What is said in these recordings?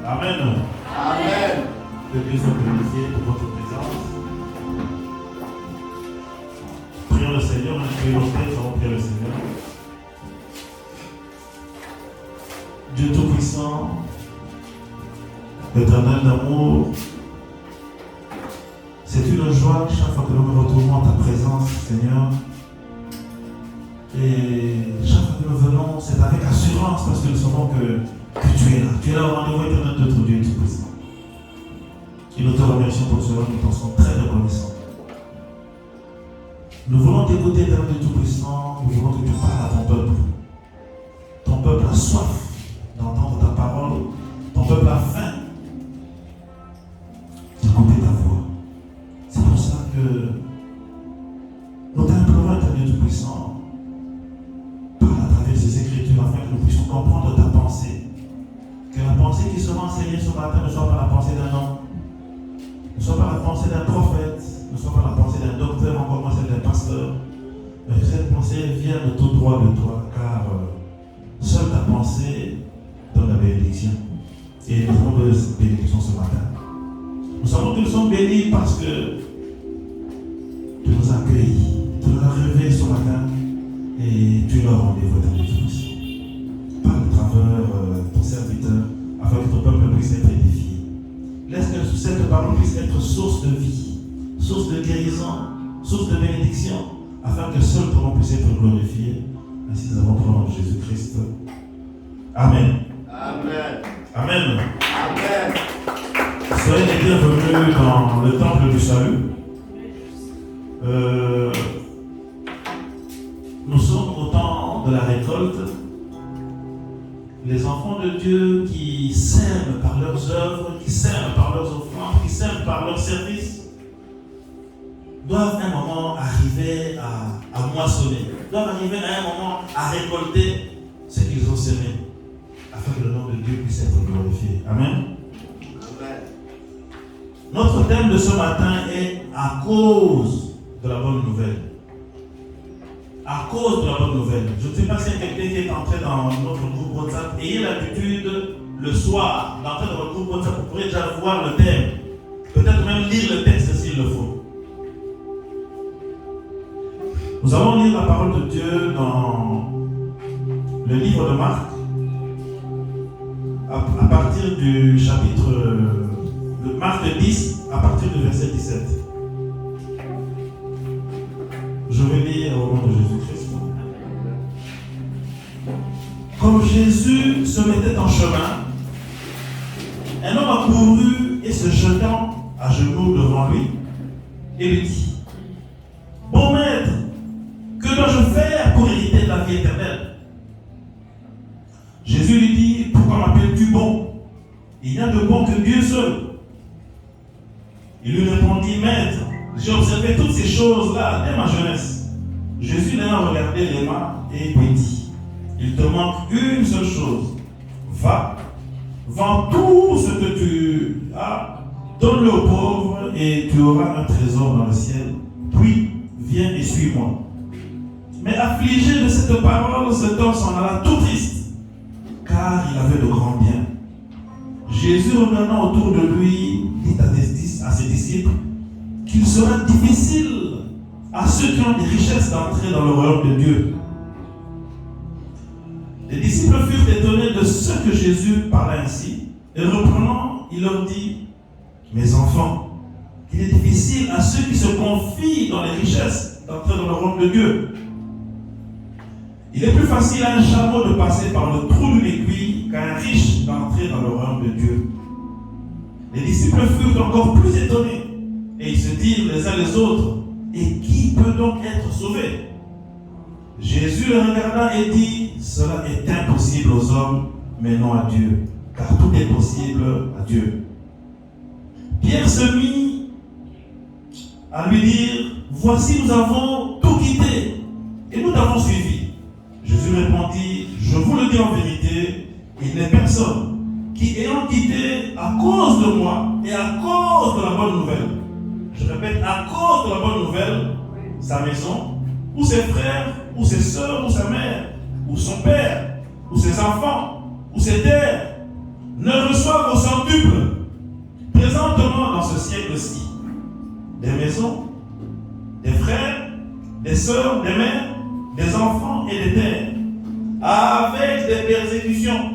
Amen. Amen. Que Dieu soit glorifié pour votre présence. Prions le Seigneur, on a prié nos têtes, on va prier le Seigneur. Dieu Tout-Puissant, Éternel d'amour, c'est une joie chaque fois que nous nous retrouvons en ta présence, Seigneur. Et chaque fois que nous venons, c'est avec assurance parce que nous savons que tu es là. Tu es là au rendez-vous éternel de notre Dieu Tout-Puissant. Et nous te remercions pour cela, nous t'en sommes très reconnaissants. Nous voulons t'écouter, éternel de Tout-Puissant, nous voulons que tu parles à ton peuple. Ton peuple a soif d'entendre ta parole, ton peuple a faim d'écouter ta voix. C'est pour ça que nous t'implorons, éternel de Tout-Puissant, parle à travers ces écritures afin que nous puissions comprendre ta pensée. Que la pensée qui sera enseignée ce matin ne soit pas la pensée d'un homme, ne soit pas la pensée d'un prophète, ne soit pas la pensée d'un docteur, encore moins celle d'un pasteur, mais que cette pensée vienne tout droit de toi, car seule ta pensée donne la bénédiction. Et nous avons de cette bénédiction ce matin. Nous savons que nous sommes bénis parce que tu nous as accueillis, tu nous as réveillés ce matin et tu leur rendez-vous dans les tous. Parle à travers ton serviteur afin que ton peuple puisse être édifié. Laisse que cette parole puisse être source de vie, source de guérison, source de bénédiction, afin que seul ton nom puisse être glorifié. Ainsi nous avons pour le nom de Jésus-Christ. Amen. Amen. Amen. Amen. Soyez les bienvenus dans le temple du salut. Nous sommes au temps de la récolte. Les enfants de Dieu qui sèment par leurs œuvres, qui sèment par leurs offrandes, qui sèment par leur service, doivent à un moment arriver à moissonner, doivent arriver à un moment à récolter ce qu'ils ont semé, afin que le nom de Dieu puisse être glorifié. Amen. Amen. Notre thème de ce matin est à cause de la bonne nouvelle. À cause de la bonne nouvelle. Je ne sais pas si quelqu'un qui est entré dans notre groupe WhatsApp, ayez l'habitude le soir d'entrer dans votre groupe WhatsApp, vous pourrez déjà voir le thème. Peut-être même lire le texte s'il le faut. Nous allons lire la parole de Dieu dans le livre de Marc, à partir du chapitre de Marc 10, à partir du verset 17. Je vais lire au nom de Jésus-Christ. Comme Jésus se mettait en chemin, un homme accourut et se jetant à genoux devant lui, et lui dit: Bon maître, que dois-je faire pour hériter de la vie éternelle? Jésus lui dit: Pourquoi m'appelles-tu bon? Il n'y a de bon que Dieu seul. Il lui répondit: Maître, j'ai observé toutes ces choses-là dès ma jeunesse. Jésus l'ayant regardé les mains et lui dit: Il te manque une seule chose. Va, vends tout ce que tu as, donne-le aux pauvres et tu auras un trésor dans le ciel. Puis, viens et suis-moi. Mais affligé de cette parole, cet homme s'en alla tout triste, car il avait de grands biens. Jésus, regardant autour de lui, dit à ses disciples qu'il sera difficile à ceux qui ont des richesses d'entrer dans le royaume de Dieu. Les disciples furent étonnés de ce que Jésus parlait ainsi, et reprenant, il leur dit: Mes enfants, il est difficile à ceux qui se confient dans les richesses d'entrer dans le royaume de Dieu. Il est plus facile à un chameau de passer par le trou d'une aiguille qu'à un riche d'entrer dans le royaume de Dieu. Les disciples furent encore plus étonnés, et ils se dirent les uns les autres: Et qui peut donc être sauvé? Jésus le regarda et dit: Cela est impossible aux hommes, mais non à Dieu, car tout est possible à Dieu. Pierre se mit à lui dire: Voici, nous avons tout quitté, et nous t'avons suivi. Jésus répondit: Je vous le dis en vérité, il n'est personne qui, ayant quitté à cause de moi et à cause de la bonne nouvelle, je répète, à cause de la bonne nouvelle, sa maison, ou ses frères, ou ses soeurs, ou sa mère, ou son père, ou ses enfants, ou ses terres, ne reçoivent au centuple, présentement dans ce siècle-ci, des maisons, des frères, des sœurs, des mères, des enfants et des terres, avec des persécutions.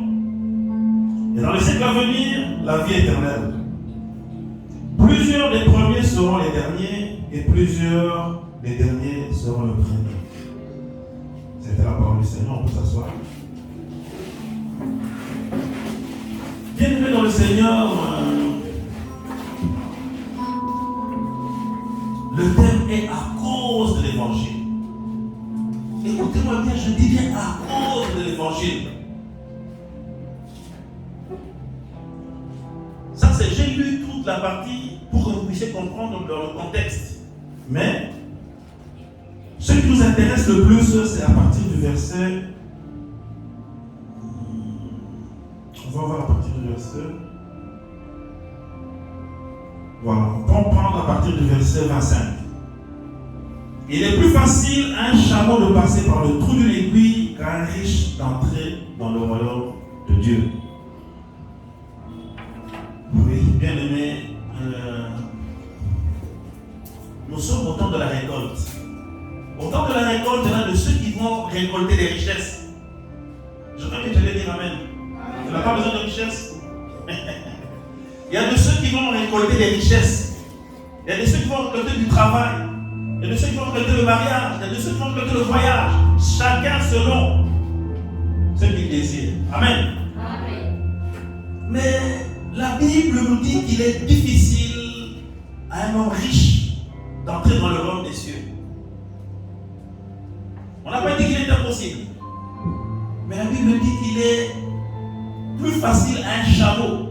Et dans le siècle à venir, la vie éternelle. Plusieurs des premiers seront les derniers, et plusieurs des derniers seront les premiers. C'était la parole du Seigneur, on peut s'asseoir. Bienvenue dans le Seigneur. Le thème est à cause de l'évangile. Écoutez-moi bien, je dis bien à cause de l'évangile. Ça, c'est, j'ai lu toute la partie pour que vous puissiez comprendre le contexte. Mais ce qui nous intéresse le plus, c'est à partir du verset. On va voir à partir du verset. Voilà, on peut prendre à partir du verset 25. Il est plus facile à un chameau de passer par le trou d'une aiguille qu'à un riche d'entrer dans le royaume de Dieu. Oui, bien aimé, nous sommes au temps de la récolte. Au temps de la récolte, il y en a de ceux qui vont récolter des richesses. Je crois que je vais dire Amen. Tu n'as pas besoin de richesses. Il y a de ceux qui vont récolter des richesses. Il y a de ceux qui vont récolter du travail. Il y a de ceux qui vont récolter le mariage. Il y a de ceux qui vont récolter le voyage. Chacun selon ce qu'il désire. Amen. Amen. Mais la Bible nous dit qu'il est difficile à un homme riche d'entrer dans le royaume des cieux. On n'a pas dit qu'il est impossible. Mais la Bible dit qu'il est plus facile à un chameau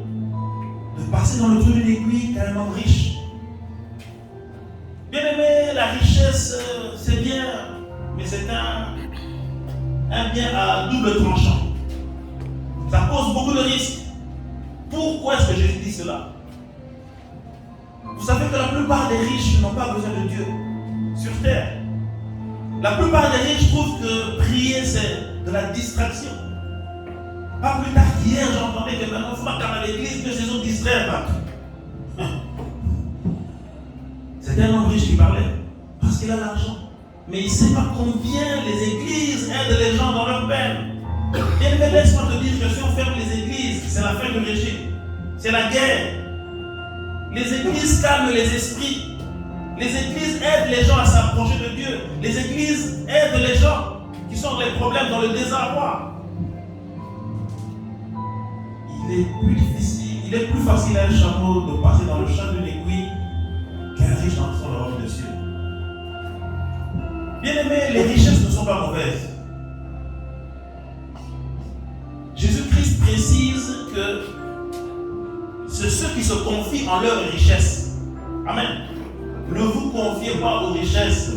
de passer dans le trou d'une aiguille qu'à un homme riche. Bien aimé, la richesse, c'est bien, mais c'est un bien à double tranchant. Ça cause beaucoup de risques. Pourquoi est-ce que Jésus dit cela? Vous savez que la plupart des riches n'ont pas besoin de Dieu sur terre. La plupart des riches trouvent que prier c'est de la distraction. Pas plus tard qu'hier, j'entendais que maintenant, il faut pas qu'à l'église que ces autres distraient partout. C'était un homme riche qui parlait parce qu'il a l'argent. Mais il ne sait pas combien les églises aident les gens dans leur peine. Bien, mais laisse-moi te dire que si on ferme les églises, c'est la fin du régime. C'est la guerre. Les églises calment les esprits. Les églises aident les gens à s'approcher de Dieu. Les églises aident les gens qui sont dans les problèmes, dans le désarroi. Il est plus difficile, il est plus facile à un chameau de passer dans le champ d'une aiguille qu'un riche dans son royaume de cieux. Bien aimé, les richesses ne sont pas mauvaises. Jésus-Christ précise que c'est ceux qui se confient en leur richesse. Amen. Ne vous confiez pas aux richesses.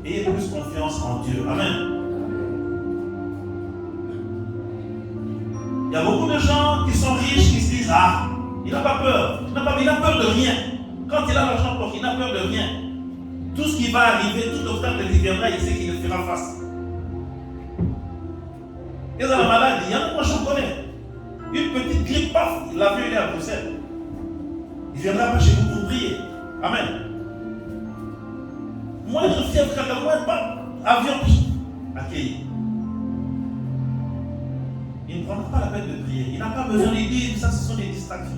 Ayez plus confiance en Dieu. Amen. Il y a beaucoup de gens qui sont riches qui se disent ah, il n'a pas peur. Il n'a peur de rien. Quand il a l'argent, il n'a peur de rien. Tout ce qui va arriver, tout obstacle qui viendra, il sait qu'il le fera face. Et dans la maladie, il y en a moi je connais. Une petite grippe, paf, l'avion il est à Bruxelles. Il viendra pas chez vous pour prier. Amen. Moindre fièvre, moindre pas, avion, accueilli. Il ne prendra pas la peine de prier. Il n'a pas besoin de dire, ça ce sont des distractions.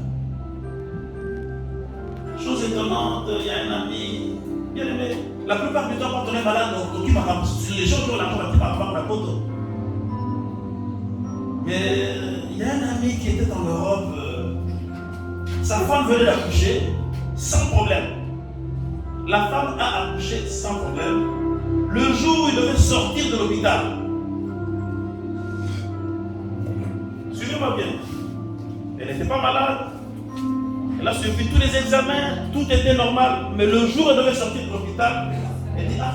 Chose étonnante, il y a un ami, bien aimé. La plupart du temps, quand on est malade, on occupe les gens qui ont l'argent, on occupe à la photo. Mais il y a un ami qui était en Europe, sa femme venait d'accoucher sans problème. La femme a accouché sans problème. Le jour où il devait sortir de l'hôpital, suivez-moi bien, elle n'était pas malade, elle a suivi tous les examens, tout était normal, mais le jour où elle devait sortir de l'hôpital, elle dit ah,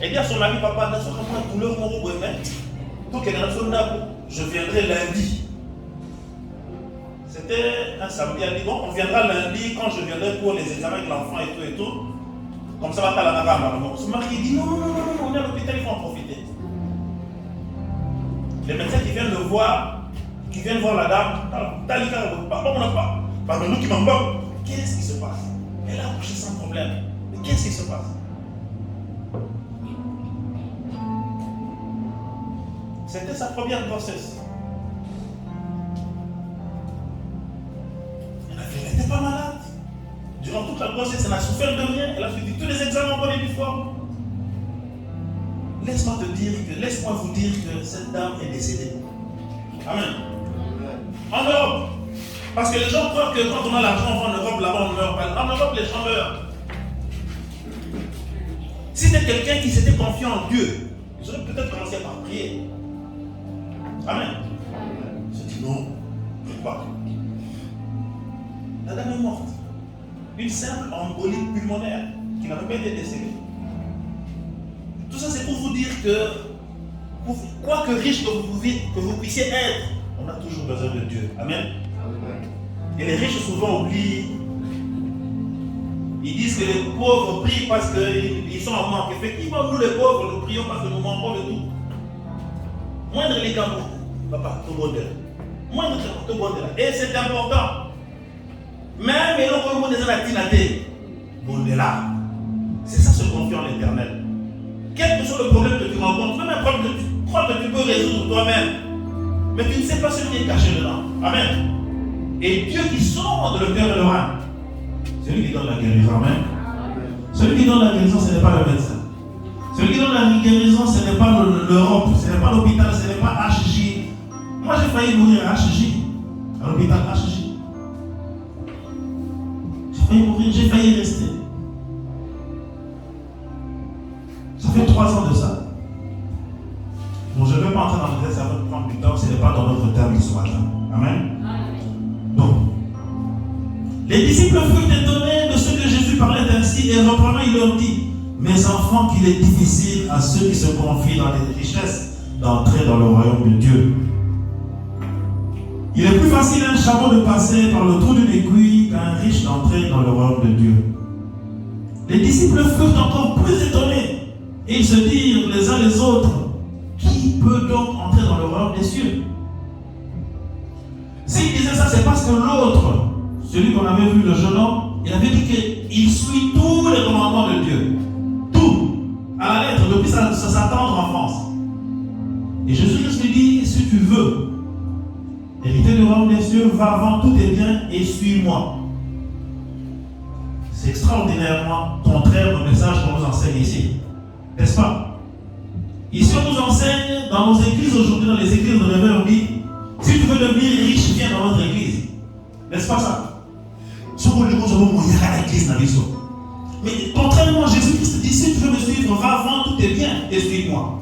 elle dit à son mari, papa, ne sois pas douleur, mon roux, donc elle a son âme. Je viendrai lundi. C'était un samedi. Elle dit bon, on viendra lundi quand je viendrai pour les examens avec l'enfant et tout. Comme ça va pas la navale. Son mari dit non, on est à l'hôpital, il faut en profiter. Les médecins qui viennent le voir, qui qui viennent voir la dame, pardon, nous qui m'en bats. Qu'est-ce qui se passe? Elle a accouché sans problème. Mais qu'est-ce qui se passe? C'était sa première grossesse. Elle n'était pas malade. Durant toute la grossesse, elle n'a souffert de rien. Elle a suivi tous les examens en bonne et due forme. Laisse-moi vous dire que cette dame est décédée. Amen. En Europe. Parce que les gens croient que quand on a l'argent, on va en Europe, là-bas on meurt pas. En Europe, les gens meurent. Si c'était quelqu'un qui s'était confié en Dieu, ils auraient peut-être commencé par prier. Amen. Il se dit non, je ne prie pas. La dame est morte. Une simple embolie pulmonaire qui n'avait pas été décédée. Tout ça, c'est pour vous dire que, quoi que riche que vous puissiez être, on a toujours besoin de Dieu. Amen. Et les riches souvent oublient. Ils disent que les pauvres prient parce qu'ils sont en manque. Effectivement, nous les pauvres, nous prions parce que nous manquons de tout. Moindre les gamins, papa, tout bon de là. Moindre tout bon de là. Et c'est important. Même les gens qui ont des activités, bon de là. C'est ça se confier en l'éternel. Quel que soit le problème que tu rencontres, même un problème que tu crois que tu peux résoudre toi-même, mais tu ne sais pas ce qui est caché dedans. Amen. Et Dieu qui sonde le cœur et le rein, c'est lui qui donne la guérison. Amen. Celui qui donne la guérison, ce n'est pas le médecin. Celui qui donne la guérison, ce n'est pas l'Europe, ce n'est pas l'hôpital, ce n'est pas HJ. Moi, j'ai failli mourir à HJ, à l'hôpital HJ. J'ai failli mourir, j'ai failli rester. Ça fait 3 ans de ça. Bon, je ne vais pas entrer dans le détail, ça va prendre du temps, ce n'est pas dans notre terme ce matin. Amen. Donc, les disciples furent étonnés de ce que Jésus parlait ainsi et reprenant, il leur dit: mes enfants, qu'il est difficile à ceux qui se confient dans les richesses d'entrer dans le royaume de Dieu. Il est plus facile à un chameau de passer par le trou d'une aiguille qu'à un riche d'entrer dans le royaume de Dieu. Les disciples furent encore plus étonnés et ils se dirent les uns les autres: qui peut donc entrer dans le royaume des cieux? S'ils disaient ça, c'est parce que l'autre, celui qu'on avait vu, le jeune homme, il avait dit qu'il suit tous les commandements de Dieu. Tout, à la lettre, depuis sa tendre enfance. Et Jésus lui dit: si tu veux hériter du royaume des cieux, va vendre tous tes biens et suis-moi. C'est extraordinairement contraire au message qu'on nous enseigne ici. N'est-ce pas? Ici, on nous enseigne dans nos églises aujourd'hui, dans les églises de réveil, on dit: si tu veux devenir riche, viens dans notre église. N'est-ce pas ça? Mais contrairement, Jésus-Christ dit: si tu veux me suivre, va vendre tous tes biens et suis-moi.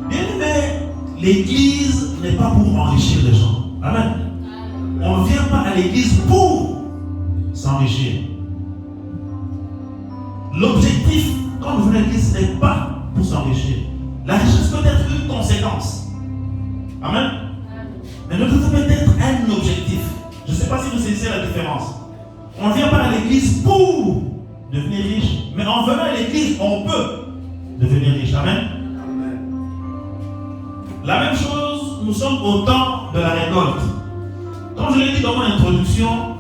Bien aimé, l'église n'est pas pour enrichir les gens. Amen. On ne vient pas à l'église pour s'enrichir. L'objectif, quand on vient à l'église, ce n'est pas pour s'enrichir. La richesse peut être une conséquence. Amen. Mais le tout peut être un objectif. Je ne sais pas si vous saisissez la différence. On ne vient pas à l'église pour devenir riche, mais en venant à l'église, on peut devenir riche. Amen. La même chose, nous sommes au temps de la récolte. Comme je l'ai dit dans mon introduction,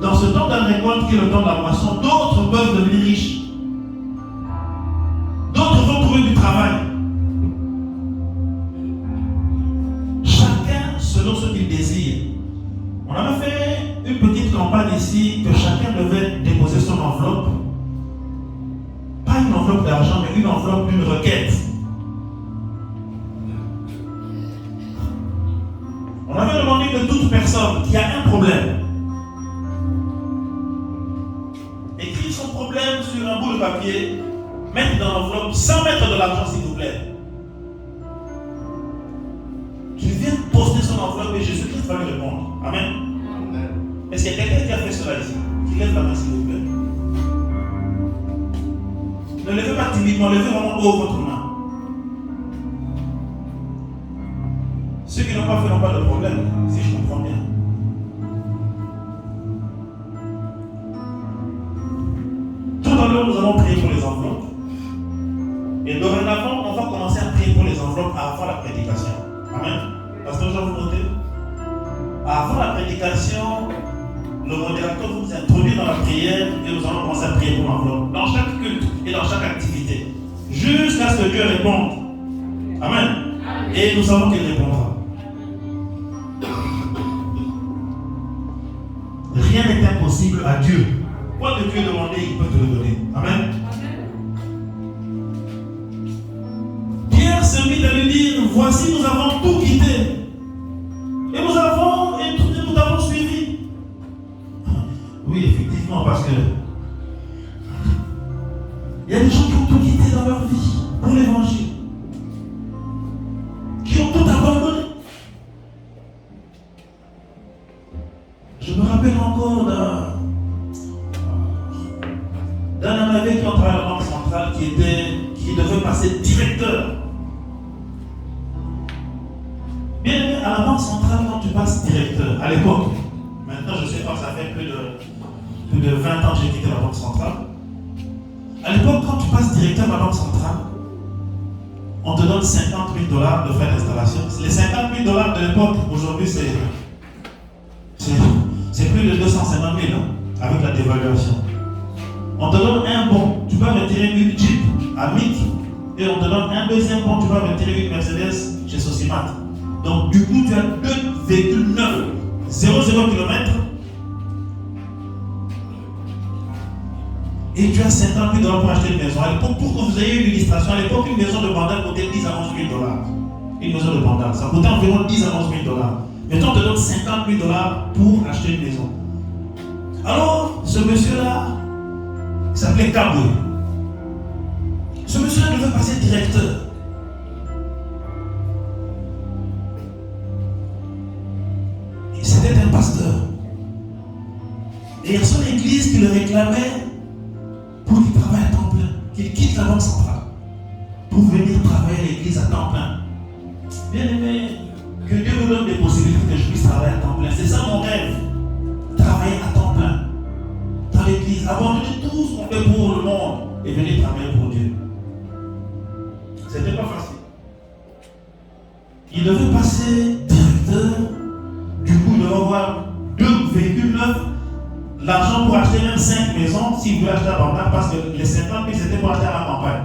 dans ce temps de la récolte qui est le temps de la moisson, d'autres peuvent devenir riches. D'autres vont trouver du travail. Chacun selon ce qu'il désire. On avait fait une petite campagne ici que chacun devait déposer son enveloppe. Pas une enveloppe d'argent, mais une enveloppe d'une requête. On avait demandé que toute personne qui a un problème écrive son problème sur un bout de papier, mette dans l'enveloppe sans mettre de l'argent, s'il vous plaît. Qu'il vienne poster son enveloppe et Jésus-Christ va lui répondre. Amen. Est-ce qu'il y a quelqu'un qui a fait cela ici? Qui lève la main, s'il vous plaît. Ne levez pas timidement, levez vraiment haut votre main. Ceux qui n'ont pas fait n'ont pas de problème, si je comprends bien. à l'heure, nous allons prier pour les enveloppes. Et dorénavant, on va commencer à prier pour les enveloppes avant la prédication. Amen. Pasteur Jean, vous notez? Avant la prédication, le modérateur vous introduit dans la prière et nous allons commencer à prier pour l'enveloppe. Dans chaque culte et dans chaque activité. Jusqu'à ce que Dieu réponde. Amen. Et nous savons qu'il répondra. Rien n'est impossible à Dieu. Quoi que Dieu demande, il peut te le donner. Amen. Pierre se mit à lui dire, voici nous avons tout quitté. Et nous avons suivi. Oui, effectivement, parce que il y a des gens qui ont tout quitté dans leur vie pour l'évangile. Qui ont tout abandonné. Je me rappelle encore d'un ami qui entrait à la banque centrale qui devait passer directeur. Bien aimé, à la banque centrale, quand tu passes directeur, à l'époque, maintenant je sais pas, ça fait plus de 20 ans que j'ai quitté la banque centrale. À l'époque, quand tu passes directeur à la banque centrale, on te donne 50 000 $ de frais d'installation. Les 50 000 $ de l'époque, aujourd'hui, c'est plus de 250 000 avec la dévaluation. On te donne un bon, tu vas retirer une Jeep à MIC et on te donne un deuxième bon, tu vas retirer une Mercedes chez Socimat. Donc du coup, tu as 2,9 00 km et tu as 50 000 $ pour acheter une maison. À l'époque, pour que vous ayez une illustration, à l'époque, une maison de Bandal coûtait 10 à 11 000 $. Une maison de Bandal, ça coûtait environ 10 à 11 000 $. Maintenant, on te donne 50 000 $ pour acheter une maison. Alors, ce monsieur-là, il s'appelait Kaboué. Ce monsieur-là devait passer directeur. C'était un pasteur. Et il y a son église qui le réclamait pour qu'il travaille à temps plein, qu'il quitte la banque centrale pour venir travailler à l'église à temps plein. Bien aimé, que Dieu nous donne des possibilités que je puisse travailler à temps plein. C'est ça mon rêve. Travailler à temps plein dans l'église, abandonner tout ce qu'on fait pour le monde et venir travailler pour Dieu. C'était pas facile. Il devait passer directeur. Du coup, il devait avoir 2 véhicules neufs, l'argent pour acheter même 5 maisons s'il voulait acheter à Bandar, parce que les 50 000 c'était pour acheter à la campagne.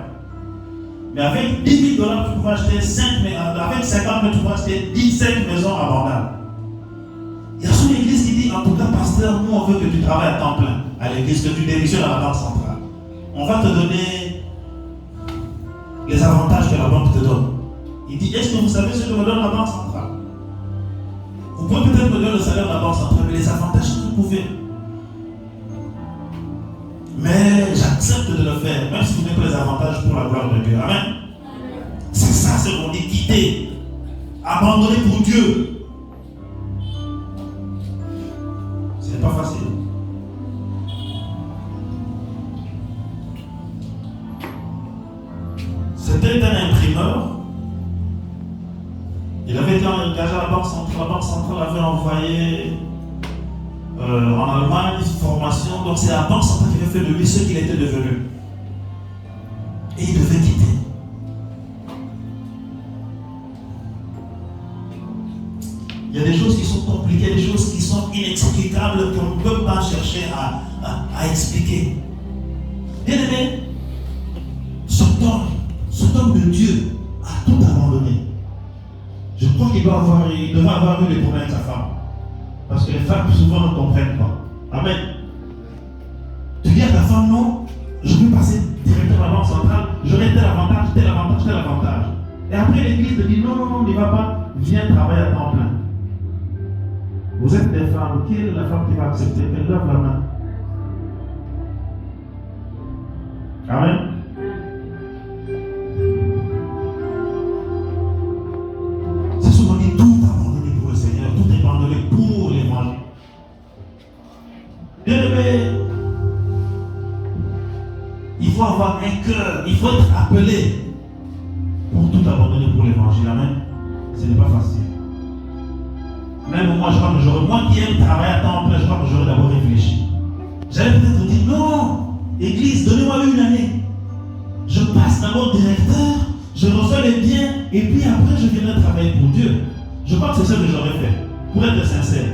Mais avec 10 000 $, tu pouvais acheter 5 maisons. Avec 50 000, tu pouvais acheter 5 maisons à Bandar. Il y a son église qui dit, en tout cas, pasteur, nous on veut que tu travailles à temps plein à l'église, que tu démissionnes à la banque centrale. On va te donner les avantages que la banque te donne. Il dit, est-ce que vous savez ce que me donne la banque centrale? Vous pouvez peut-être me donner le salaire de la banque centrale, mais les avantages, vous pouvez. Mais j'accepte de le faire, même si vous n'avez pas les avantages pour la gloire de Dieu. Amen. C'est ça ce qu'on dit, quitter, abandonner pour Dieu. C'est pas facile. C'était un imprimeur. Il avait été engagé à la banque centrale. La banque centrale avait envoyé en Allemagne une formation. Donc c'est la banque centrale qui avait fait de lui ce qu'il était devenu. Et il devait quitter. Il y a des choses qui sont compliquées, des choses qui sont inexplicables qu'on ne peut pas chercher à expliquer. Bien aimé, cet homme de Dieu a tout abandonné. Je crois qu'il devait avoir eu des problèmes avec sa femme. Parce que les femmes souvent ne comprennent pas. Amen. Tu dis à ta femme, non, je veux passer directement à la banque centrale, j'aurai tel avantage, tel avantage, tel avantage. Et après l'église te dit, non, n'y va pas, viens travailler à temps plein. Vous êtes des femmes, qui est la femme qui va accepter? Elle lève la main. Amen. C'est souvent dit, tout abandonné pour le Seigneur, tout abandonné pour l'évangile. Bien aimé, il faut avoir un cœur, il faut être appelé pour tout abandonner pour l'évangile. Amen. Ce n'est pas facile. Même moi, je crois que moi qui aime travailler à temps plein, je crois que j'aurais d'abord réfléchi. J'allais peut-être dire, non, Église, donnez-moi et puis après je viendrai travailler pour Dieu. Je crois que c'est ça que j'aurais fait, pour être sincère.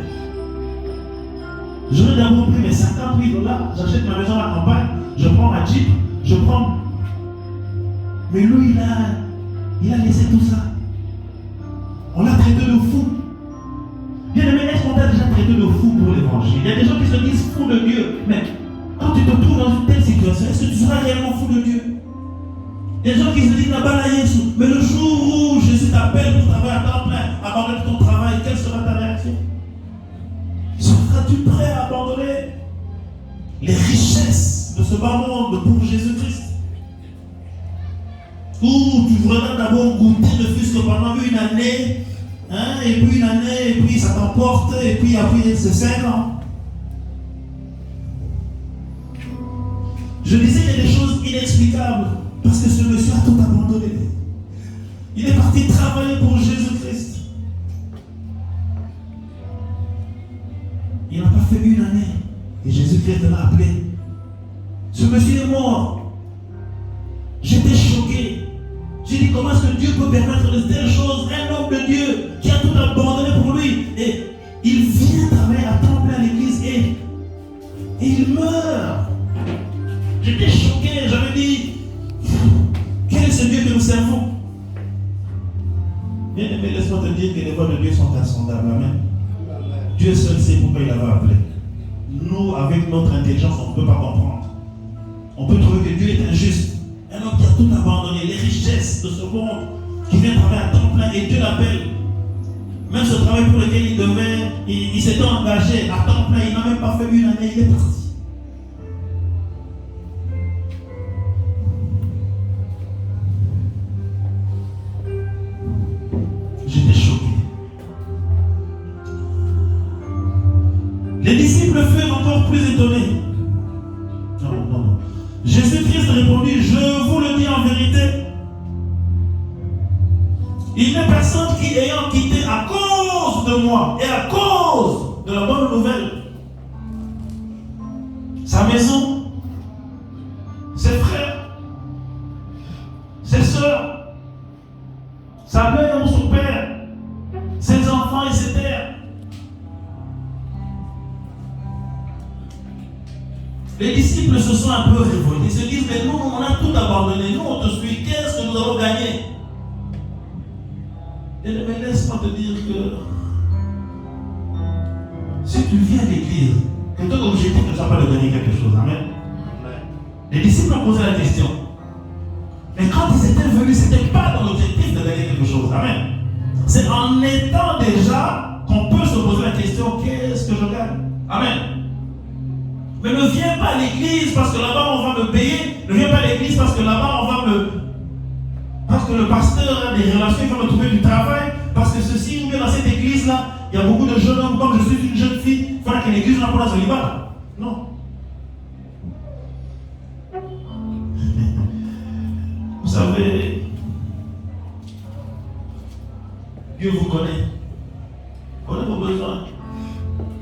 J'aurais d'abord pris mes 58 $, j'achète ma maison à la campagne, je prends ma Jeep, je prends. Mais lui, il a laissé tout ça. On l'a traité de fou. Bien aimé, est-ce qu'on t'a déjà traité de fou pour l'évangile? Il y a des gens qui se disent fous de Dieu, mais quand tu te trouves dans une telle situation, est-ce que tu seras réellement fou de Dieu? Il y a des gens qui se disent là-bas, mais le jour où Jésus t'appelle pour travailler à temps plein, abandonner ton travail, quelle sera ta réaction? Seras-tu prêt à abandonner les richesses de ce bas monde pour Jésus-Christ? Ou tu voudras d'abord goûter ne fût-ce que pendant une année, hein, et puis une année, et puis ça t'emporte, et puis après c'est 5 ans. Je disais qu'il y a des choses inexplicables, parce que ce monsieur a tout abandonné. Il est parti travailler pour Jésus-Christ. Il n'a pas fait une année, et Jésus-Christ l'a appelé. Ce monsieur est mort. J'étais choqué. J'ai dit, comment est-ce que Dieu peut permettre de telles choses? Un homme de Dieu qui a tout abandonné pour lui. Et il vient travailler à temps plein à l'église et il meurt. J'étais choqué. J'avais dit, quel est ce Dieu que nous servons? Bien aimé, laisse-moi te dire que les voies de Dieu sont insondables. Amen. Dieu seul sait pourquoi il avait appelé. Nous, avec notre intelligence, on ne peut pas comprendre. On peut trouver que Dieu est injuste. Un homme qui a tout abandonné, les richesses de ce monde, qui vient travailler à temps plein et Dieu l'appelle. Même ce travail pour lequel il s'était engagé à temps plein, il n'a même pas fait une année, il est parti. J'étais choqué. Les disciples furent encore plus étonnés. Non. Jésus-Christ répondit, je vous le dis en vérité, il n'est personne qui, ayant quitté à cause de moi et à cause de la bonne nouvelle, sa maison, ses frères, ses soeurs, sa mère ou son père, ses enfants et ses terres. Les disciples se sont un peu révoltés. Ils se disent, mais nous, on a tout abandonné. Nous, on te suit. Qu'est-ce que nous avons gagné? Mais laisse-moi te dire que si tu viens à l'église, que ton objectif ne soit pas de gagner quelque chose. Amen. Les disciples ont posé la question. Mais quand ils étaient venus, ce n'était pas dans l'objectif de gagner quelque chose. Amen. C'est en étant déjà qu'on peut se poser la question, qu'est-ce que je gagne? Amen. Mais ne viens pas à l'église parce que là-bas on va me payer. Ne viens pas à l'église parce que là-bas on va me... Parce que le pasteur a des relations, il va me trouver du travail. Parce que ceci, ou bien dans cette église-là, il y a beaucoup de jeunes hommes. Comme je suis une jeune fille, il faudra que l'église n'a pas la célibat. Non. Vous savez, Dieu vous connaît. Connaît vos besoins.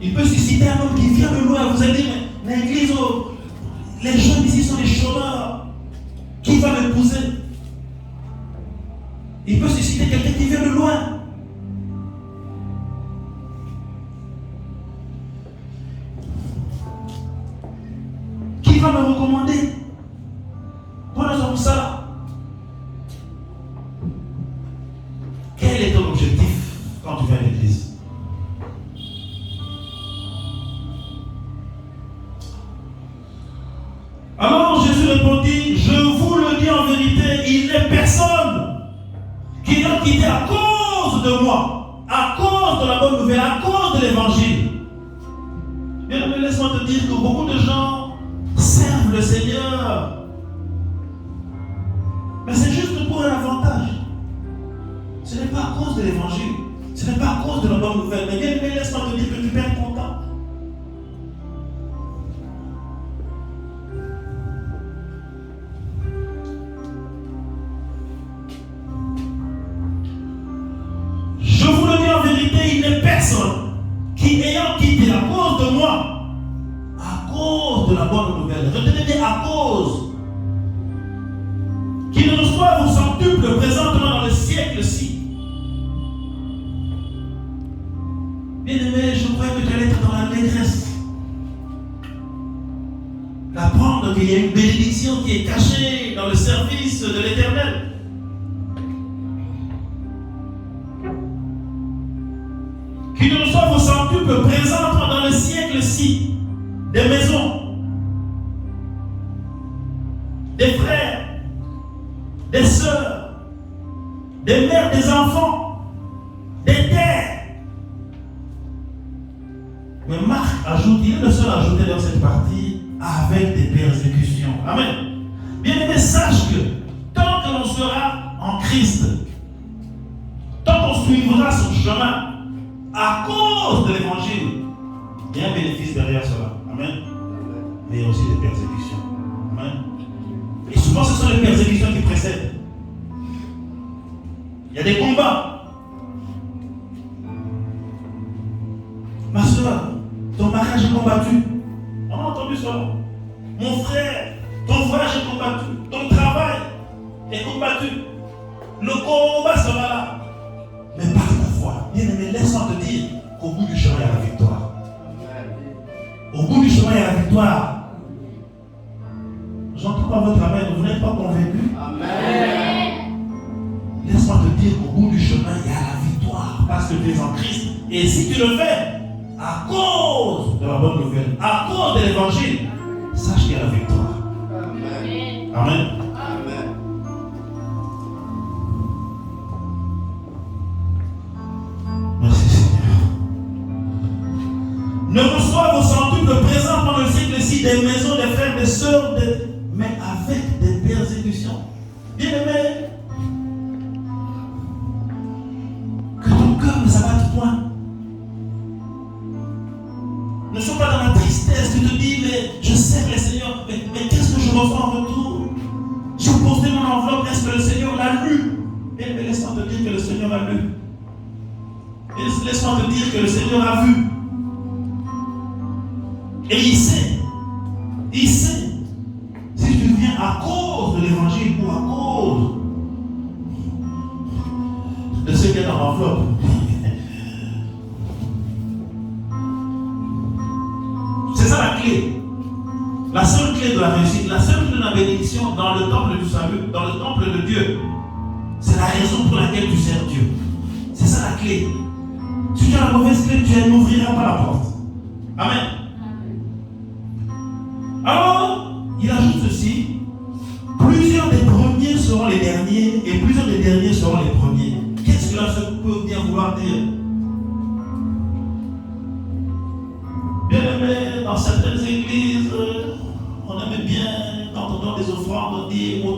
Il peut susciter un homme qui vient de loin. Vous allez dire, mais l'église, les jeunes ici sont des chômeurs. Qui va m'épouser? Il peut susciter quelqu'un qui vient de loin. Qui va me recommander? Prenons ça. Quel est ton objectif quand tu viens à l'église? Alors Jésus répondit, je vous le dis en vérité, il n'est personne qui a quitté à cause de moi, à cause de la bonne nouvelle, à cause de l'évangile. Bien aimé, laisse-moi te dire que beaucoup de gens servent le Seigneur, mais c'est juste pour un avantage. Ce n'est pas à cause de l'évangile, ce n'est pas à cause de la bonne nouvelle. Mais bien aimé, laisse-moi te dire que tu perds ton temps. Je vous le dis en vérité, il n'est personne qui, ayant quitté à cause de moi, à cause de la bonne nouvelle, retenez bien à cause, qui ne reçoit reçoive au centuple présentement dans le siècle-ci. Bien-aimé, je croyais que tu allais être dans la détresse. D'apprendre qu'il y a une bénédiction qui est cachée dans le service de l'Éternel. Qu'il nous reçoive au centuple présentement dans le siècle-ci des maisons, des frères, des sœurs, des mères, des enfants, des terres. Mais Marc ajoute, il est le seul à ajouter dans cette partie, avec des persécutions. Amen. Bien-aimé, sache que tant que l'on sera en Christ, tant qu'on suivra son chemin, à cause de l'évangile, il y a un bénéfice derrière cela. Amen. Mais il y a aussi des persécutions. Amen. Et souvent, ce sont les persécutions qui précèdent. Il y a des combats. Ma soeur, ton mariage est combattu. On a entendu cela. Mon frère, ton voyage est combattu. Ton travail est combattu. Le combat sera là. Mais par ta foi, bien-aimé, laisse-moi te dire qu'au bout du chemin, il y a la victoire. Au bout du chemin, il y a la victoire. J'entends pas votre amen, vous n'êtes pas convaincu? Amen. Laisse-moi te dire qu'au bout du chemin, il y a la victoire. Parce que tu es en Christ. Et si tu le fais, à cause de la bonne nouvelle, à cause de l'évangile, sache qu'il y a la victoire. Amen. Amen. Amen. Merci Seigneur. Ne reçoivent au centuple présent pendant le siècle-ci des maisons, des frères, des sœurs, mais avec des persécutions. Bien-aimé, que ton cœur ne s'abatte point. Ne sois pas dans la tristesse, tu te dis, mais je sers le Seigneur, mais qu'est-ce que je reçois en retour? J'ai posé mon enveloppe, est-ce que le Seigneur l'a lu? Mais laisse-moi te dire que le Seigneur l'a lu. Laisse-moi te dire que le Seigneur a vu. Et il sait. Il sait. Si tu viens à cause de l'évangile ou à cause de ce qu'il y a dans l'enveloppe. C'est ça la clé. La seule clé de la réussite, la seule clé de la bénédiction dans le temple du salut, dans le temple de Dieu. C'est la raison pour laquelle tu sers Dieu. C'est ça la clé. Si tu as la mauvaise clé, tu n'ouvriras pas la porte. Amen. Alors, il ajoute ceci. Plusieurs des premiers seront les derniers et plusieurs des derniers seront les premiers. Qu'est-ce que cela peut bien vouloir dire? Bien aimé, dans certaines églises, on aimait bien, quand on donne des offrandes, on dit on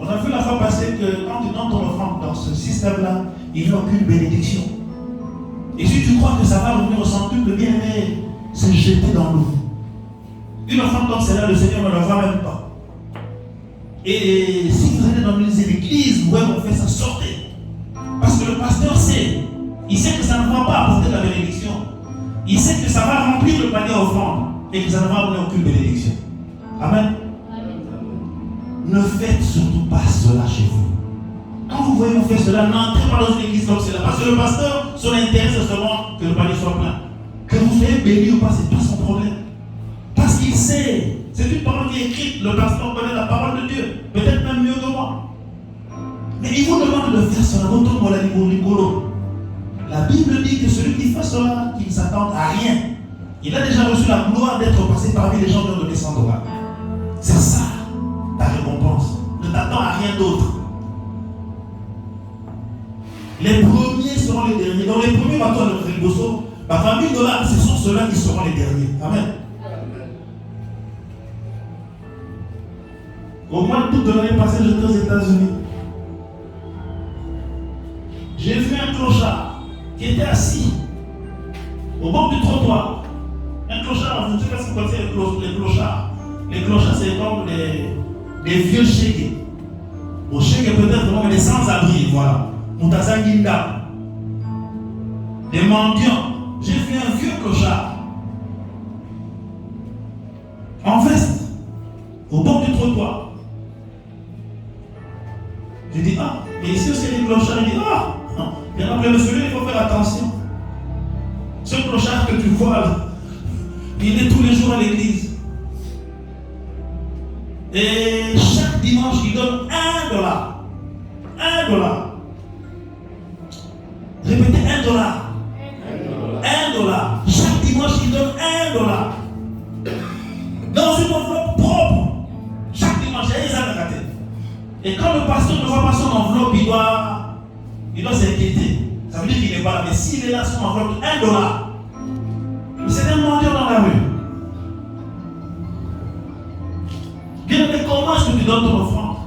a vu la fois passée que quand tu donnes ton offrande dans ce système-là, il n'y a aucune bénédiction. Et si tu crois que ça va revenir au centuple, bien aimé, c'est jeté dans l'eau. Une offrande comme celle-là, le Seigneur ne la voit même pas. Et si vous allez dans l'église, où on fait ça, sortez. Parce que le pasteur sait. Il sait que ça ne va pas apporter la bénédiction. Il sait que ça va remplir le panier offrande et que ça ne va amener aucune bénédiction. Amen. Ne faites surtout pas cela chez vous. Quand vous voyez vous faire cela, n'entrez pas dans une église comme cela. Parce que le pasteur, son intérêt, c'est seulement que le panier soit plein. Que vous soyez béni ou pas, ce n'est pas son problème. Parce qu'il sait. C'est une parole qui est écrite. Le pasteur connaît la parole de Dieu. Peut-être même mieux que moi. Mais il vous demande de faire cela. La Bible dit que celui qui fait cela, qui ne s'attend à rien, il a déjà reçu la gloire d'être passé parmi les gens qui ont donné son droit. C'est ça ta récompense. Ne t'attends à rien d'autre. Les premiers seront les derniers. Donc les premiers bateaux de Friboso, parmi $, ce sont ceux-là qui seront les derniers. Amen. Au mois d'août de l'année passée, j'étais aux États-Unis. J'ai vu un clochard qui était assis au bord du trottoir. Un clochard, je ne sais pas si vous connaissez les clochards. Les clochards, c'est comme des vieux chégués. Au chégué, peut-être comme des sans-abri, voilà. Moutaza Ginda. Des mendiants. J'ai vu un vieux clochard tu vois là. Il est tous les jours à l'église. Et chaque dimanche, il donne $1. $1. Répétez $1. $1. Chaque dimanche, il donne $1. Dans une enveloppe propre. Chaque dimanche, il y a des ratés. Et quand le pasteur ne voit pas son enveloppe, il doit s'inquiéter. Ça veut dire qu'il n'est pas là. Mais s'il est là, son enveloppe, $1. C'est un mendiant dans la rue. Bien aimé, comment est-ce que tu donnes ton offrande?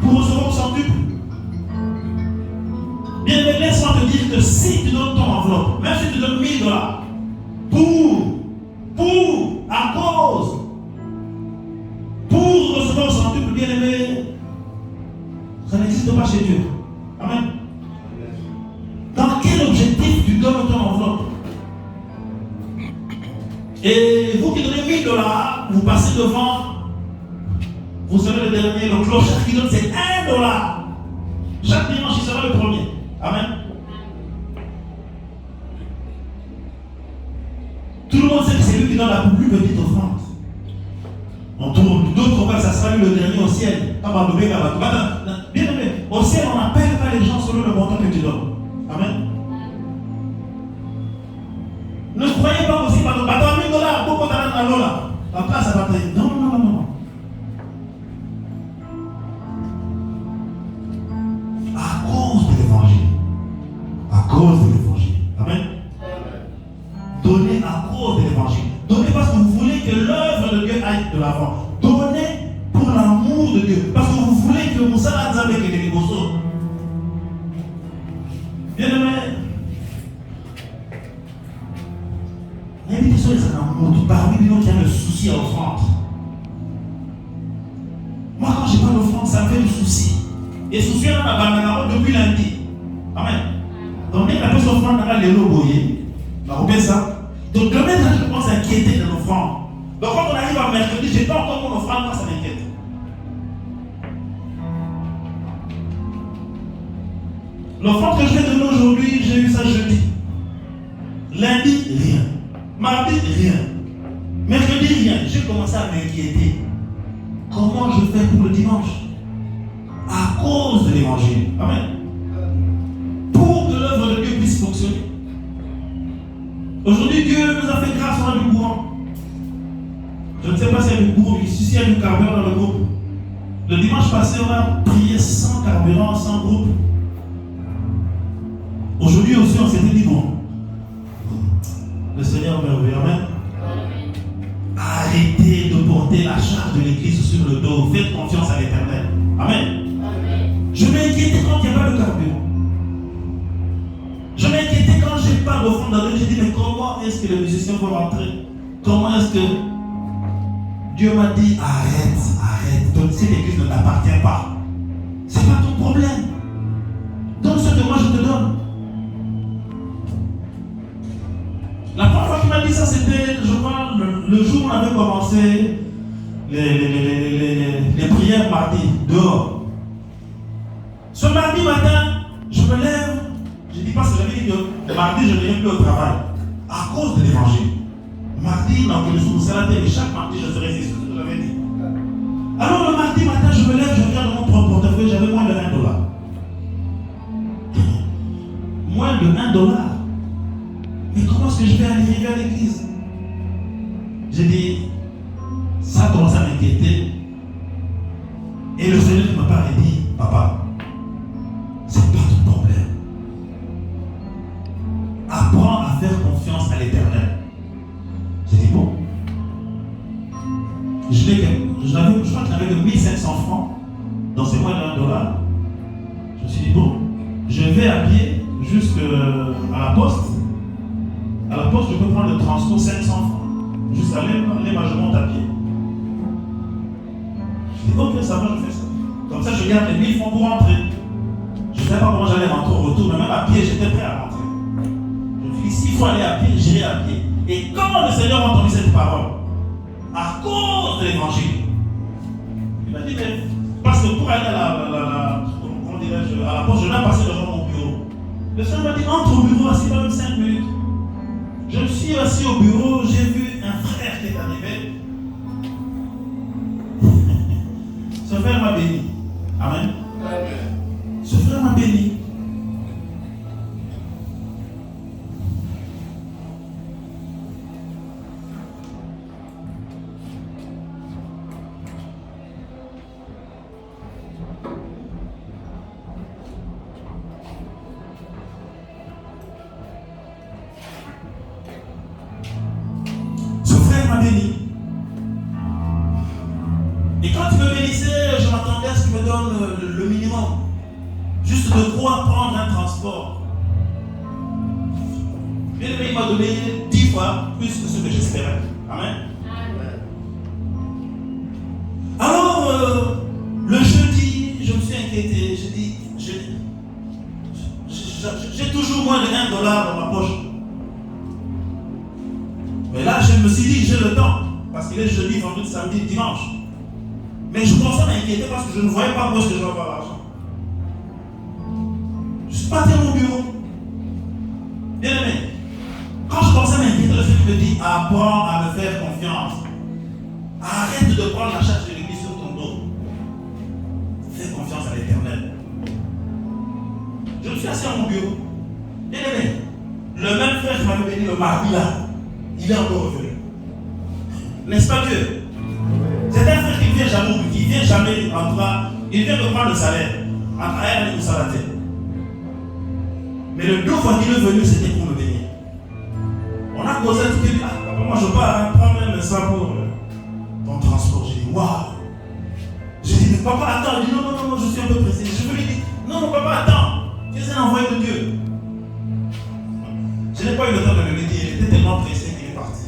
Pour recevoir au centuple? Bien aimé, laisse-moi te dire que si tu donnes ton enveloppe, même si tu donnes $1000, pour recevoir au centuple, bien aimé, ça n'existe pas chez Dieu. Amen. Dans quel objectif tu donnes ton enveloppe? Et vous qui donnez $1000, vous passez devant, vous serez le dernier, le clochard qui donne c'est $1. Chaque dimanche, il sera le premier. Amen. Tout le monde sait que c'est lui qui donne la plus petite offrande. On tourne d'autres fois, ça sera lui le dernier au ciel. Bien aimé, au ciel, on n'appelle pas les gens selon le montant que tu donnes. Amen. Ne croyez pas aussi, $1000, pourquoi tu as là? La place, ça va te dire. Non. À cause de l'évangile. Amen. Donnez à cause de l'évangile. Donnez parce que vous voulez que l'œuvre de Dieu aille de l'avant. Donnez pour l'amour de Dieu. Parce que vous voulez que Moussa Nzambe que les négocios. Bien aimé. Il y a des personnes qui sont parmi nous qui ont le souci à l'offrande. Moi, quand je n'ai pas d'offrande, ça me fait du souci. Et souci, on a depuis lundi. Amen. Donc, dès que la personne offrande, on a les loboyés. On a ça. Donc, demain, je commence à inquiéter de l'offrande. Donc, quand on arrive à mercredi, je n'ai pas encore mon offrande, moi, ça m'inquiète. L'offrande que je vais donner aujourd'hui, j'ai eu ça jeudi. Lundi, rien. Mardi, rien. Mercredi, rien. J'ai commencé à m'inquiéter. Comment je fais pour le dimanche? À cause de l'évangile. Amen. Pour que l'œuvre de Dieu puisse fonctionner. Aujourd'hui, Dieu nous a fait grâce, on a du courant. Je ne sais pas s'il y a du courant, s'il y a du carburant dans le groupe. Le dimanche passé, on a prié sans carburant, sans groupe. Aujourd'hui aussi, on s'était dit bon. Le Seigneur merveilleux. Amen. Arrêtez de porter la charge de l'église sur le dos. Faites confiance à l'Éternel. Amen. Je m'inquiétais quand il n'y a pas de carburant. Je m'inquiétais quand je n'ai pas d'offrande dans le. J'ai dit, mais comment est-ce que les musiciens vont rentrer? Comment est-ce que Dieu m'a dit, arrête. Donc cette église ne t'appartient pas. Ce n'est pas ton problème. Donne ce que moi je te donne. La première fois qu'il m'a dit ça, c'était, je crois, le jour où on avait commencé les prières mardi, dehors. Ce mardi matin, je me lève, je dis pas ce que j'avais dit que mardi, je ne viens plus au travail. À cause de l'évangile. Mardi, dans le jour où c'est la télé, chaque mardi, je serai ici, c'est ce que j'avais dit. Alors le mardi matin, je me lève, je regarde mon propre portefeuille, j'avais moins de $1. Moins de $1. Mais comment est-ce que je vais arriver à l'église? J'ai dit, ça commence à m'inquiéter. Et le Seigneur m'a parlé et dit, papa, c'est pas ton problème. Apprends à faire confiance à l'Éternel. J'ai dit, bon. Je crois que j'avais que 1500 francs dans ces moins de $1. Je me suis dit, bon, je vais à pied jusqu'à la poste. À la poste, je peux prendre le transport 500 francs. Jusqu'à l'Ema, je monte à pied. Je dis, ok, ça va, je fais ça. Comme ça, je garde les 1000 francs pour rentrer. Je ne savais pas comment j'allais rentrer au retour, mais même à pied, j'étais prêt à rentrer. Je me suis dit, s'il faut aller à pied, j'irai à pied. Et quand le Seigneur a entendu cette parole, à cause de l'évangile, il m'a dit, mais parce que pour aller à la poste, je dois passer devant mon bureau. Le Seigneur m'a dit, entre au bureau, assis pas même 5 minutes. Je me suis assis au bureau, j'ai vu un frère qui est arrivé. Ce frère m'a béni. Amen. Amen. Ce frère m'a béni. Ce frère m'a béni. Et quand il me bénissait, je m'attendais à ce qu'il me donne le minimum. Juste de quoi prendre un transport. Bien aimé, il m'a donné 10 fois plus que ce que j'espérais. Amen. Alors, le jeudi, je me suis inquiété. J'ai dit, j'ai toujours moins de $1 dans ma poche. Mais là, je me suis dit, j'ai le temps. Parce qu'il est jeudi, vendredi, samedi, dimanche. Mais je commençais à m'inquiéter parce que je ne voyais pas où est-ce que je vais avoir l'argent. Je suis parti à mon bureau. Bien aimé, quand je commençais à m'inquiéter, le Seigneur me dit, apprends à me faire confiance. Arrête de prendre la charge de l'église sur ton dos. Fais confiance à l'Éternel. Je me suis assis à mon bureau. Bien aimé, le même frère qui m'avait béni le mardi là, il est encore revenu. N'est-ce pas Dieu? C'est un frère qui ne vient jamais au but, qui ne vient jamais en droit, il vient de prendre le salaire, en travaillant pour sa tête. Mais le 2 fois qu'il est venu, c'était pour me bénir. On a causé tout et dit, ah papa, moi je pars, hein, prends même ça pour ton transport. J'ai dit, waouh! J'ai dit, mais papa, attends. Il dit, non, je suis un peu pressé. Je lui ai dit, non, papa, attends. Tu es un envoyé de Dieu. Je n'ai pas eu le temps de le dire, il était tellement pressé qu'il est parti.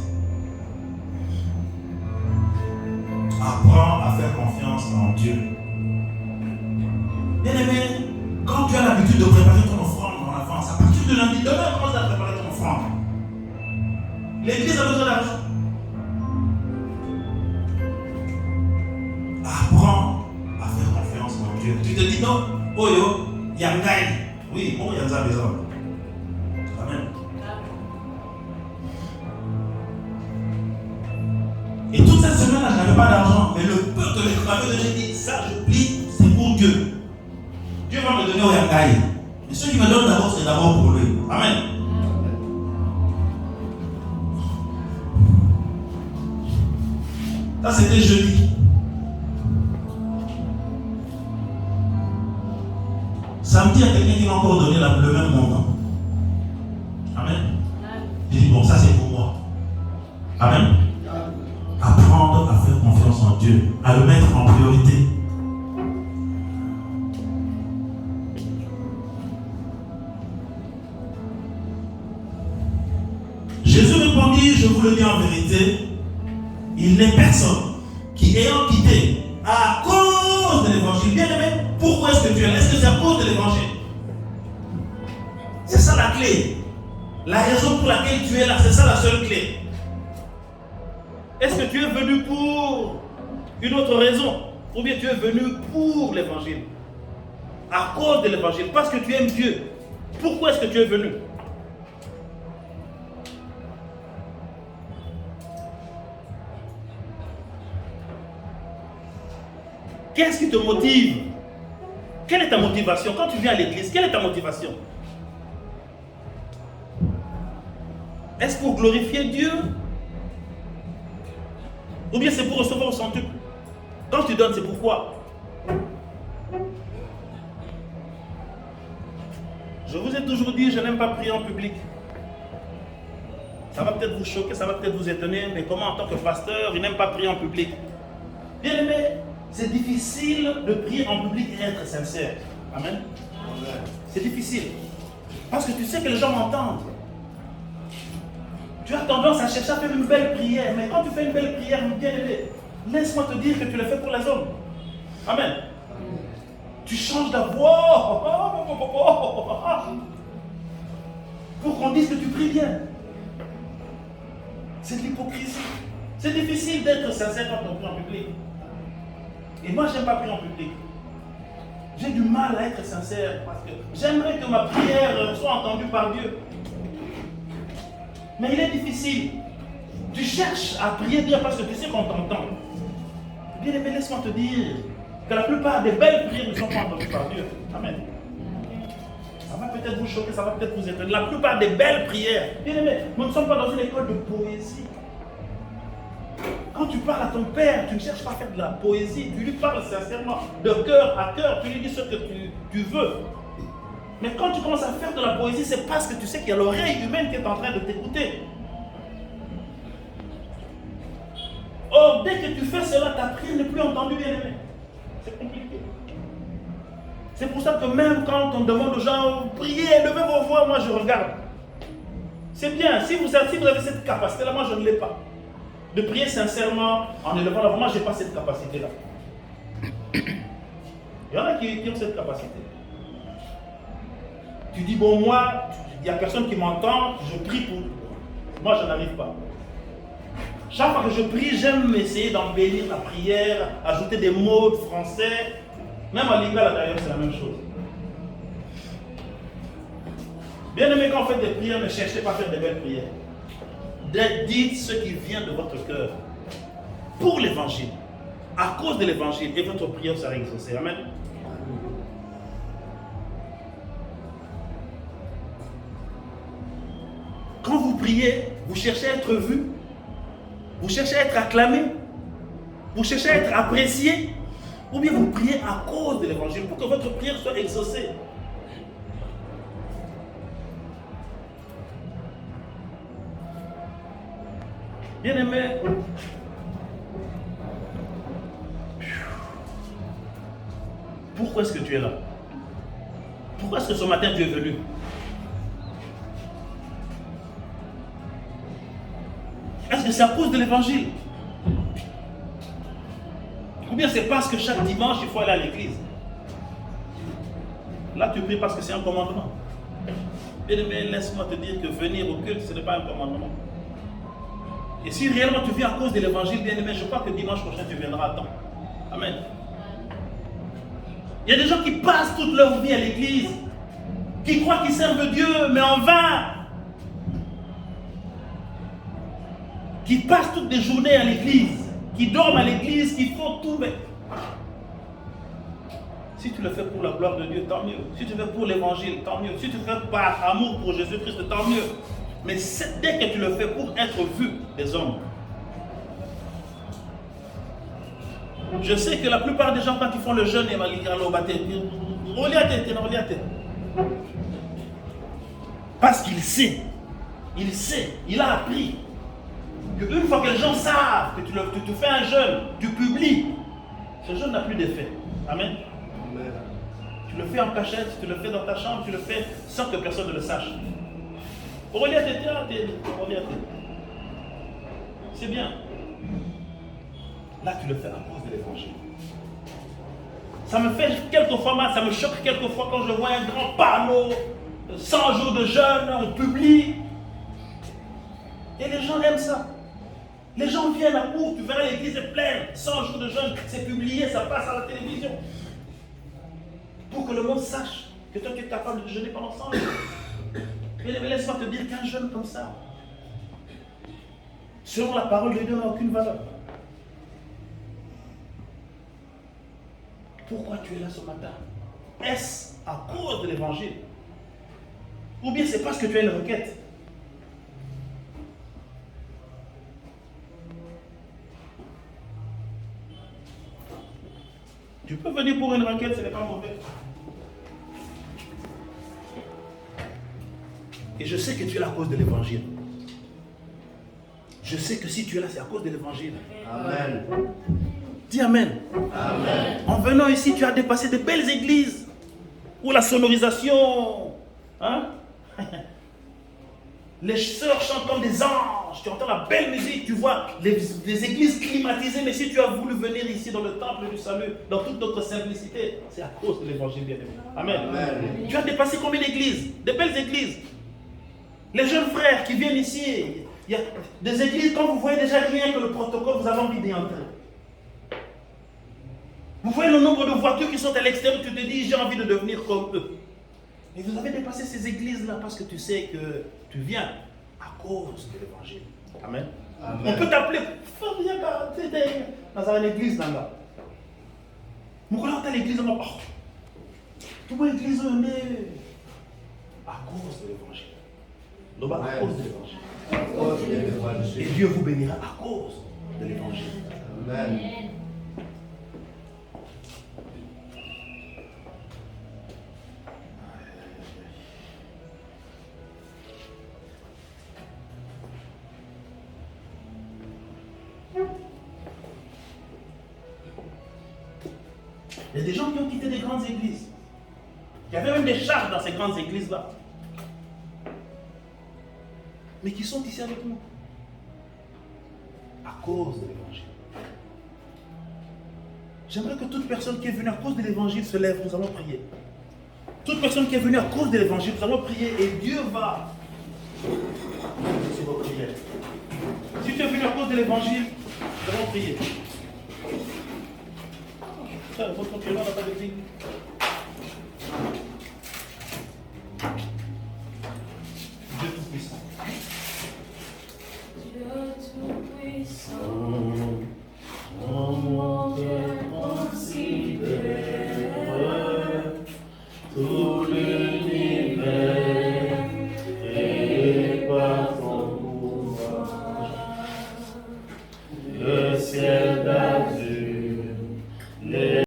Apprends à faire confiance en Dieu. Bien aimé, quand tu as l'habitude de préparer ton offrande en avance, à partir de lundi, demain, commence à préparer ton offrande. L'église a besoin d'argent. Apprends à faire confiance en Dieu. Tu te dis non, oh yo, yangai. Oui, bon, il y a besoin. Amen. Et toute cette semaine-là, je n'avais pas d'argent, mais le peu que j'ai travaillé, j'ai dit, ça, je plie, c'est pour Dieu. Dieu va me donner au yangai. Mais ce qui me donne d'abord, c'est d'abord pour lui. Amen. Ça, c'était jeudi. Samedi, il y a quelqu'un qui m'a encore donné le même montant. Amen. J'ai dit, bon, ça c'est pour moi. Amen. Apprendre à faire confiance en Dieu, à le mettre en priorité. Jésus répondit, je vous le dis en vérité, il n'est personne qui ayant quitté à cause de l'évangile, bien aimé, pourquoi est-ce que tu es là? Est-ce que c'est à cause de l'évangile? C'est ça la clé. La raison pour laquelle tu es là, c'est ça la seule clé. Est-ce que tu es venu pour une autre raison? Ou bien tu es venu pour l'évangile? À cause de l'évangile, parce que tu aimes Dieu. Pourquoi est-ce que tu es venu? Qu'est-ce qui te motive? Quelle est ta motivation? Quand tu viens à l'église, quelle est ta motivation? Est-ce pour glorifier Dieu? Ou bien c'est pour recevoir au centuple? Quand tu donnes, c'est pourquoi? Je vous ai toujours dit, je n'aime pas prier en public. Ça va peut-être vous choquer, ça va peut-être vous étonner, mais comment en tant que pasteur, il n'aime pas prier en public? Bien aimé, c'est difficile de prier en public et être sincère. Amen. C'est difficile. Parce que tu sais que les gens m'entendent. Tu as tendance à chercher à faire une belle prière. Mais quand tu fais une belle prière, bien aimé, laisse-moi te dire que tu l'as fait pour les hommes. Amen. Tu changes ta voix pour qu'on dise que tu pries bien. C'est de l'hypocrisie. C'est difficile d'être sincère quand on prie en public. Et moi, je n'aime pas prier en public. J'ai du mal à être sincère parce que j'aimerais que ma prière soit entendue par Dieu. Mais il est difficile. Tu cherches à prier Dieu parce que tu sais qu'on t'entend. Bien aimé, laisse-moi te dire que la plupart des belles prières ne sont pas entendues par Dieu. Amen. Ça va peut-être vous choquer, ça va peut-être vous étonner. La plupart des belles prières, bien aimé, nous ne sommes pas dans une école de poésie. Quand tu parles à ton père, tu ne cherches pas à faire de la poésie, tu lui parles sincèrement, de cœur à cœur, tu lui dis ce que tu veux. Mais quand tu commences à faire de la poésie, c'est parce que tu sais qu'il y a l'oreille humaine qui est en train de t'écouter. Or, dès que tu fais cela, ta prière n'est plus entendue, bien aimé. C'est compliqué. C'est pour ça que même quand on demande aux gens, priez, levez vos voix, moi je regarde. C'est bien, si vous avez cette capacité-là, moi je ne l'ai pas. De prier sincèrement en élevant la voix, moi je n'ai pas cette capacité-là. Il y en a qui ont cette capacité. Tu dis, bon, moi, il n'y a personne qui m'entend, je prie pour. Moi, je n'arrive pas. Chaque fois que je prie, j'aime essayer d'embellir la prière, ajouter des mots de français. Même à l'Égal, d'ailleurs, c'est la même chose. Bien aimé, quand vous faites des prières, ne cherchez pas à faire des belles prières. Dites ce qui vient de votre cœur. Pour l'évangile. À cause de l'évangile. Et votre prière sera exaucée. Amen. Quand vous priez, vous cherchez à être vu. Vous cherchez à être acclamé. Vous cherchez à être apprécié. Ou bien vous priez à cause de l'évangile pour que votre prière soit exaucée. Bien-aimé, pourquoi est-ce que tu es là? Pourquoi est-ce que ce matin tu es venu? Est-ce que c'est à cause de l'évangile? Ou bien c'est parce que chaque dimanche il faut aller à l'église? Là tu pries parce que c'est un commandement. Bien-aimé, laisse-moi te dire que venir au culte ce n'est pas un commandement. Et si réellement tu viens à cause de l'évangile, bien-aimé, je crois que dimanche prochain tu viendras à temps. Amen. Il y a des gens qui passent toute leur vie à l'église, qui croient qu'ils servent Dieu, mais en vain. Qui passent toutes les journées à l'église, qui dorment à l'église, qui font tout, mais si tu le fais pour la gloire de Dieu, tant mieux. Si tu le fais pour l'évangile, tant mieux. Si tu le fais par amour pour Jésus-Christ, tant mieux. Mais dès que tu le fais pour être vu des hommes, je sais que la plupart des gens, quand ils font le jeûne, ils vont parce qu'il sait, il a appris qu'une fois que les gens savent que tu fais un jeûne, tu publies, ce jeûne n'a plus d'effet. Amen. Amen. Tu le fais en cachette, tu le fais dans ta chambre, tu le fais sans que personne ne le sache. C'est bien. Là, tu le fais à cause de l'évangile. Ça me fait quelquefois mal, ça me choque quelquefois quand je vois un grand panneau, 100 jours de jeûne, on publie. Et les gens aiment ça. Les gens viennent à court, tu verras l'église est pleine, 100 jours de jeûne, c'est publié, ça passe à la télévision. Pour que le monde sache que toi tu es capable de jeûner pendant 100 jours. Mais laisse-moi te dire qu'un jeûne comme ça, selon la parole de Dieu, n'a aucune valeur. Pourquoi tu es là ce matin? Est-ce à cause de l'évangile? Ou bien c'est parce que tu as une requête? Tu peux venir pour une requête, ce n'est pas mauvais. Et je sais que tu es là à cause de l'évangile. Je sais que si tu es là, c'est à cause de l'évangile. Amen. Dis Amen. Amen. En venant ici, tu as dépassé de belles églises où la sonorisation, hein? Les sœurs chantent comme des anges, tu entends la belle musique, tu vois des églises climatisées, mais si tu as voulu venir ici dans le temple du salut, dans toute notre simplicité, c'est à cause de l'évangile bien-aimé. Amen. Amen. Tu as dépassé combien d'églises? Des belles églises. Les jeunes frères qui viennent ici, il y a des églises, quand vous voyez déjà rien que le protocole, vous avez envie d'y entrer. Vous voyez le nombre de voitures qui sont à l'extérieur, tu te dis j'ai envie de devenir comme eux. Et vous avez dépassé ces églises-là parce que tu sais que tu viens à cause de l'évangile. Amen. Amen. On peut t'appeler dans une église là-bas. Nous regardons l'église là-bas. Oh, tout le monde église mais à cause de l'évangile. Non, à cause de l'évangile. Et Dieu vous bénira à cause de l'évangile. Amen. Il y a des gens qui ont quitté des grandes églises. Il y avait même des charges dans ces grandes églises-là. Mais qui sont ici avec nous. À cause de l'évangile. J'aimerais que toute personne qui est venue à cause de l'évangile se lève, nous allons prier. Toute personne qui est venue à cause de l'évangile, nous allons prier et Dieu va sur vos prières. Si tu es venu à cause de l'évangile, nous allons prier. Votre prénom n'a pas de vie. Dieu Tout-Puissant. Dieu Tout-Puissant, mon Dieu considère tous les